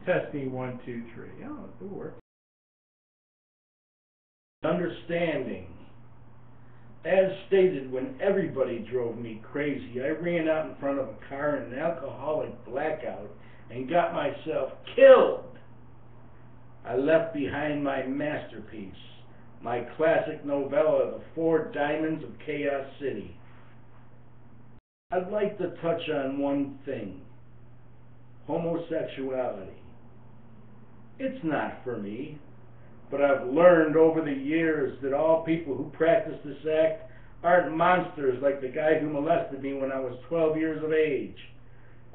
Testing 1, 2, 3. Oh, it worked. Understanding. As stated, when everybody drove me crazy, I ran out in front of a car in an alcoholic blackout and got myself killed. I left behind my masterpiece, my classic novella, The Four Diamonds of Chaos City. I'd like to touch on one thing: homosexuality. It's not for me, but I've learned over the years that all people who practice this act aren't monsters like the guy who molested me when I was 12 years of age.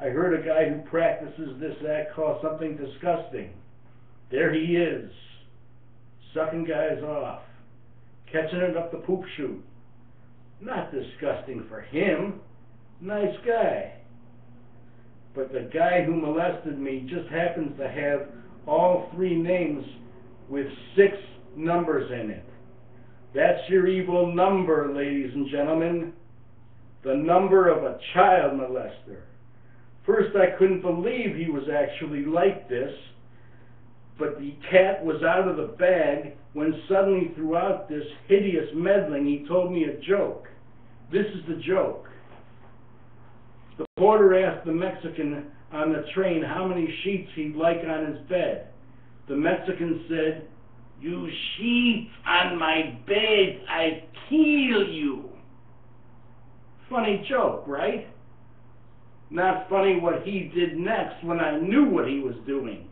I heard a guy who practices this act call something disgusting. There he is, sucking guys off, catching it up the poop chute. Not disgusting for him. Nice guy. But the guy who molested me just happens to have all three names with 6 numbers in it. That's your evil number, ladies and gentlemen. The number of a child molester. First, I couldn't believe he was actually like this, but the cat was out of the bag when suddenly, throughout this hideous meddling, he told me a joke. This is the joke. The porter asked the Mexican on the train how many sheets he'd like on his bed. The Mexican said, "You sheets on my bed, I kill you." Funny joke, right? Not funny what he did next when I knew what he was doing.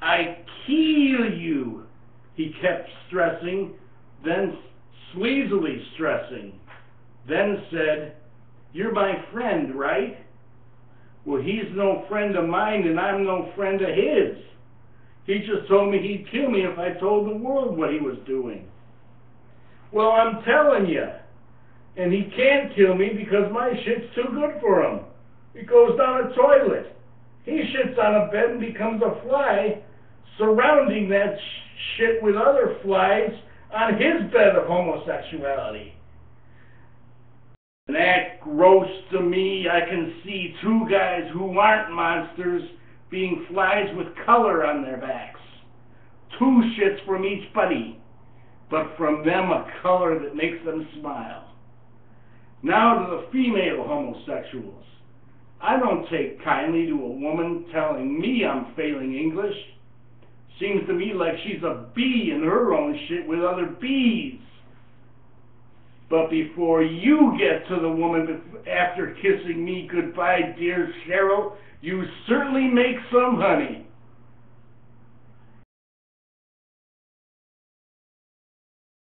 "I kill you," he kept stressing, then sleazily stressing, then said, "You're my friend, right?" Well, he's no friend of mine and I'm no friend of his. He just told me he'd kill me if I told the world what he was doing. Well, I'm telling you. And he can't kill me because my shit's too good for him. It goes down a toilet. He shits on a bed and becomes a fly, surrounding that shit with other flies on his bed of homosexuality. And that gross to me. I can see 2 guys who aren't monsters being flies with color on their backs. 2 shits from each buddy, but from them a color that makes them smile. Now to the female homosexuals. I don't take kindly to a woman telling me I'm failing English. Seems to me like she's a bee in her own shit with other bees. But before you get to the woman after kissing me goodbye, dear Cheryl, you certainly make some honey.